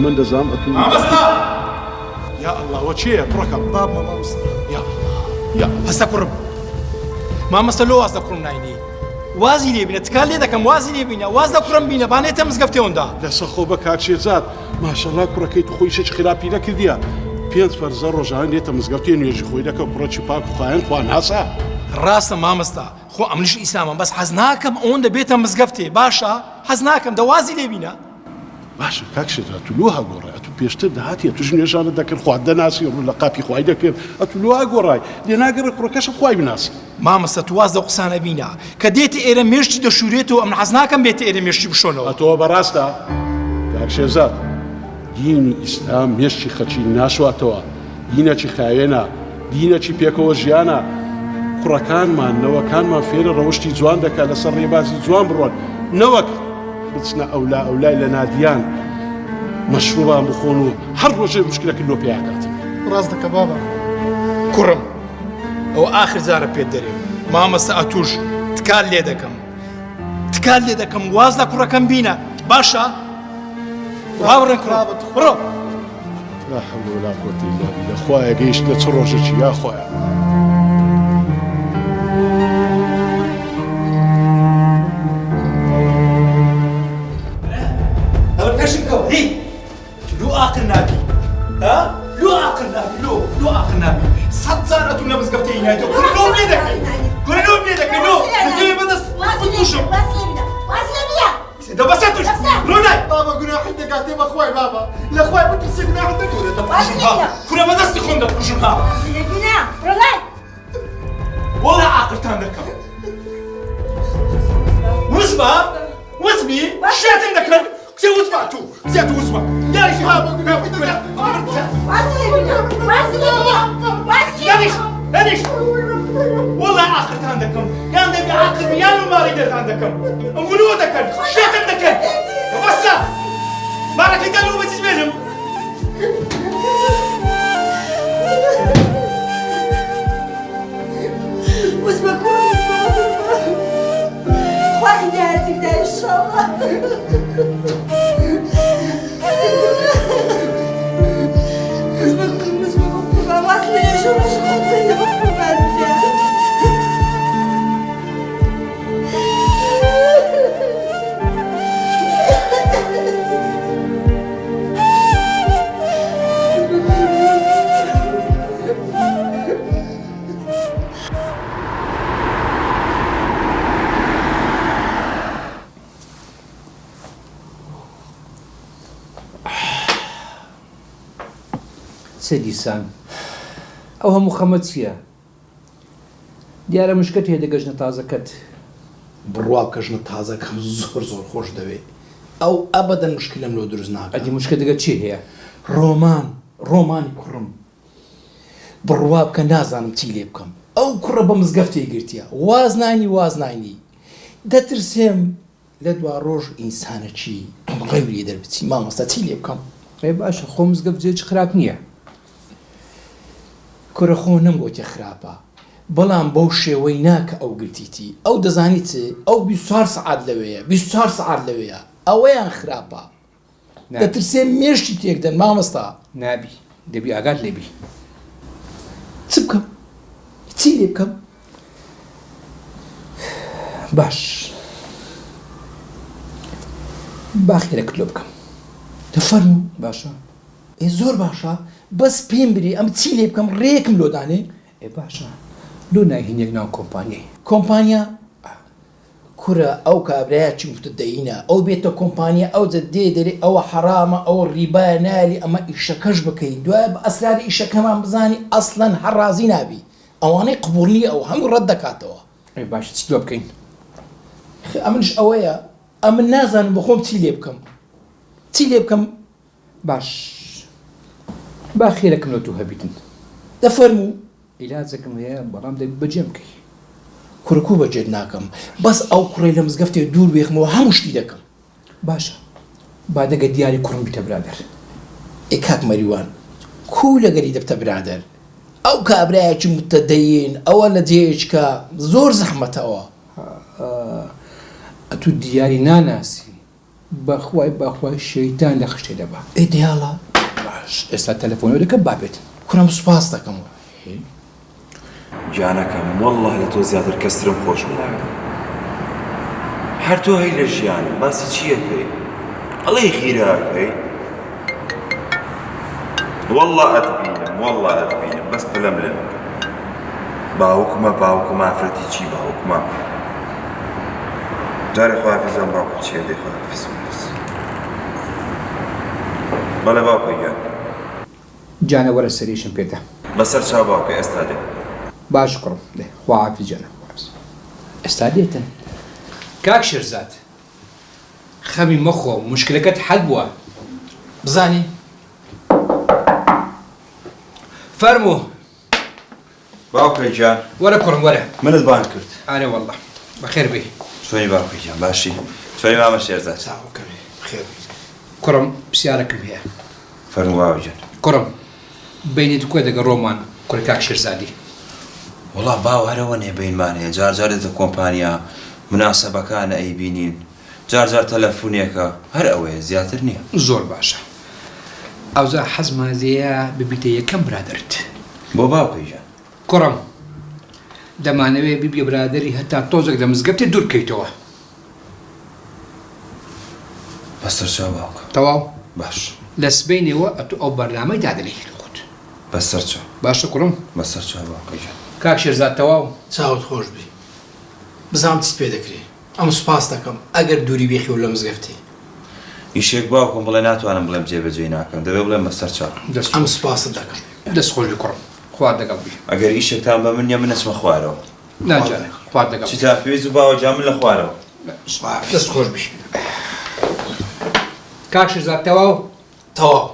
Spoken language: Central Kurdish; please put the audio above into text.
من دەزانم ئەتوانی مامۆستا یا ئەڵڵا وە چێیە کوڕەکەم بابمە مامۆستا یا یا هەستە کوڕم مامۆستا لۆ واز لە کوڕم ناینی وازی لێ بینە تکال لێ دەکەم وازی لێ بینە واز لە کوڕم بینە بانێتە مزگەفتەوەندا لەسە خۆ بە کاکشێزاد ماشەڵڵا کوڕەکەی تو خۆی شێچ خراپی نەکردیە 5 فەرزە ڕۆژانە دێتە مزگەفتی نوێژی خۆی دەکە کوڕەکی پاک و خۆیان خوا ناسا ڕاستە مامۆستا خۆ ئەمنیش ئیسلامم بەس حەز ناکەم ئەوەندە بێتە مزگەفتێ باشە حەز ناکەم دەوازی لێ بینە باشە کاکشێزاد تو لۆ هەگۆڕای ئەتو پێشتر داهاتیە توش نوێژانە دەکرد خوا دەناسی ڕوو لە قاپی خوای دەکرد ئەتو لۆ هەگۆڕای لێ ناگەڕێ کوڕەکەشم خوای بناسی مامۆستا تو واز لەو قسانە بینە کە دێتە ئێرە مێشتی دەشورێتەوە ئەم حەز ناکەم بێتە ئێرە مێشتی بشۆنەوە ئەتەوە بەڕاستە کاکشێزاد دینی ئیسلام مێشتی خەچی ناشواتەوە دینەکی خاوێنە دینەکی پێکەوە ژیانە کوڕەکانمان نەوەکانمان فێرە ڕەوشتی جوان دەکات لەسەر ڕێبازی جوان بڕۆن نەوەک بچنە ئەولای لە نادیان مەشروبان بخۆن و هەر ڕۆژێ مشکلەکە لۆ پێیاکاتن ڕاست دەکە بابە کوڕم ئەوە ئاخر جارە پێت دەرێ مامۆستا ئەتوش تکال لێ دەکەم واز لە کوڕەکەم بینە باشە باوەڕێن کوڕا بڕۆ لا حول ولا قوة إلا بالله خويا قيش نتروجك يا خويا هلا بكشنكو هي لو آخر نبي ها لو آخر نبي صد زارة ولا مسقفتين هاي كلهم بيدك لو انت بدس فتوشم ده بس انتوش روناي بابا قناح عندك عتيبة اخوي بابا لاخوي بترسي قناح عندك كنا بدس تخوندك كشنها ولا عاقل تاندك واسمي شات عندك كسي واسمع تو زيادة واسمع يا ريش بابا قناح عندك والله عاقل عندكم يا نبي عاقل يا ما ريدت عندكم انقلودك شات عندك بس بارك انت لو بس بينهم واسمع كويس واحد يعرف ده ان شاء الله اسمع واصل شو مش خطيه سەدیسان ئەو هەموو خەمە چییە؟ دیارە مشکت هەیە دەگەژنە تازەکەت بڕوا بکەژنە تازەکەم زۆر خۆش دەوێت ئەو ئەبەدەن مشکلم لۆ دروست ناکە ئەدی مشکە دەگە چی هەیە؟ ڕۆمانی کوڕم بڕوا بکە نازانم چی لێ بکەم ئەو کوڕە بە مزگەفتێ گرتیە وازنانی دەترسێم لە دوا ڕۆژ ئینسانەکی ڕێو لێ دەربچی مامۆستا چی لێ بکەم ڕێ باشە خۆ مزگەفت جێ خراپ نییە کوڕە خۆ نەمگوتە خراپە بەڵام بەو شێوەی ناکە ئەو گرتیتی ئەو دەزانی چ ئەو 24 سعات لەوەیە ئەوەیان خراپە دەترسێ مێشتی تێکدەن مامۆستا نابی دەبی ئاگات لێبی چ بکەم چی لێ بکەم باش باخیرەکت لۆ بکەم دەفەرموو باشە زۆر باشە بەس پێم بری ئەم چی لێ بکەم ڕێکم لۆدانێ باشە لۆ ناهینێک ناو کۆمپانیا کوورە ئەو کابراایە چی مفتدەینە ئەو بێتە کۆمپانیا ئەو دێ دەرێ ئەوە حرامە ئەوە ڕیبایە نالی ئەمە ئیشەکەش بکەین دوای بە ئەسراری ئیشەکەمان بزانی ئەسڵەن هەر ڕازی نابی ئەوانەی قبوڵنی ئەو هەموو ڕەت دەکاتەوە باش چی لۆ بکەین ئەمنش ئەوەیە ئەمن نازانم بە خۆم چی لێ بکەم باش با خێرەکەم لە تو هەبیتن دەفەرموو ئیلاجەکەم هەیە بەڵام دەبی بەجێ بکەی کوڕکو بەجێت ناکەم بەس ئەو کوڕی لە مزگەفتێ دوور بێخمەوە هەموو شتی دەکەم باشە با دەگە دیاری کوڕم بیتە برادەر کاک مەریوان کو لەگەری دەبتە برادەر ئەو کابراایەکی متەدەین ئەوە لە جێچکە زۆر زەحمەتەوە تو دیاری ناناسی بەخوای شەیتان لە خشتێ دەبا. ئێدیاڵە باش ئێستا تەلەفۆنەوە دەکەم بابێت. کوڕم سوپاس دەکەم. گیانەکەم وەڵڵاه لە تۆ زیاتر کەسرم خۆش ناکەم. هەر تۆ هەی لە ژیانم باسی چیەکەی؟ ئەڵێی خیراکەی؟ وەڵڵا ئەتبینم بەس پلەم لێ نەکە. باوکمە ئافرەتی چی باوکمە؟ جارێ خواحافیزم باوکم چیە دێ خواحافیزم بەڵێ باوکە گیان جانە وەرە سەریشم پێدا. بەسەر چاو باوکە ئێستا دێ. باش کوڕم دێ خواحافیز جانە. ئێستا دێتن. کاک شێرزاد خەمی مەخۆ مشکلەکەت حەل بووە. بزانی فەرموو باوکە گیان وەرە کوڕم وەرە. منت بان کرد. ئارێ وەڵڵا بەخێر بێ. چۆنی باوکە گیان باشی؟ چۆنی مامە شێرزاد؟ کوڕم پرسیارەکەم هەیە. فەرموو باوە گیان. کوڕم بینیت کوێ دەگە ڕۆمان کوڕی کاک شێرزادی؟ وەڵا باو هەرەوە نێبینمان هەیە جار دێتە کۆمپانیا مناسەبەکانە ئەیبینین جار تەلەفۆنێکە هەر ئەوەیە زیاتر نییە. زۆر باشە ئەوزا حەزمازەیە ببیتە یەکەم برادرت. بۆ باوکە گیان کوڕم دەمانەوێت بیبیە برادری هەتا تۆزێک لە مزگەوتێ دوور بکەیتەوە. بەسەر چاو باوکە. تەواو باش لە سبەینەوە ئەتو ئەو بەرنامەی دادنی خۆت. بەسەر چاو باشە کوڕم بەسەر چاو باوکە گیان. کاک شێرزاد تەواو چاوت خۆش بی. بزانم چیت پێ دەکرێ. ئەم سوپاس دەکەم ئەگەر دووری بێخی و لە مزگەفتی. ئیشێک باوکم بڵێ ناتوانم بڵێم جێبەجێ ناکەم دەبێ بڵێم بەسەر چاو. ئەم سوپاست دەکەم. دەست خۆش بی کوڕم خوارد دەگەڵ بی. ئەگەر ئیشێکتان بە منە من ئەچمە خوارەوە. ناجانێ خوارد دەگەڵ. چی تا پێویست و باوە جا من لە خوارەوە. دەست خۆش بی. کاک شێرزاد تەواو تەواو.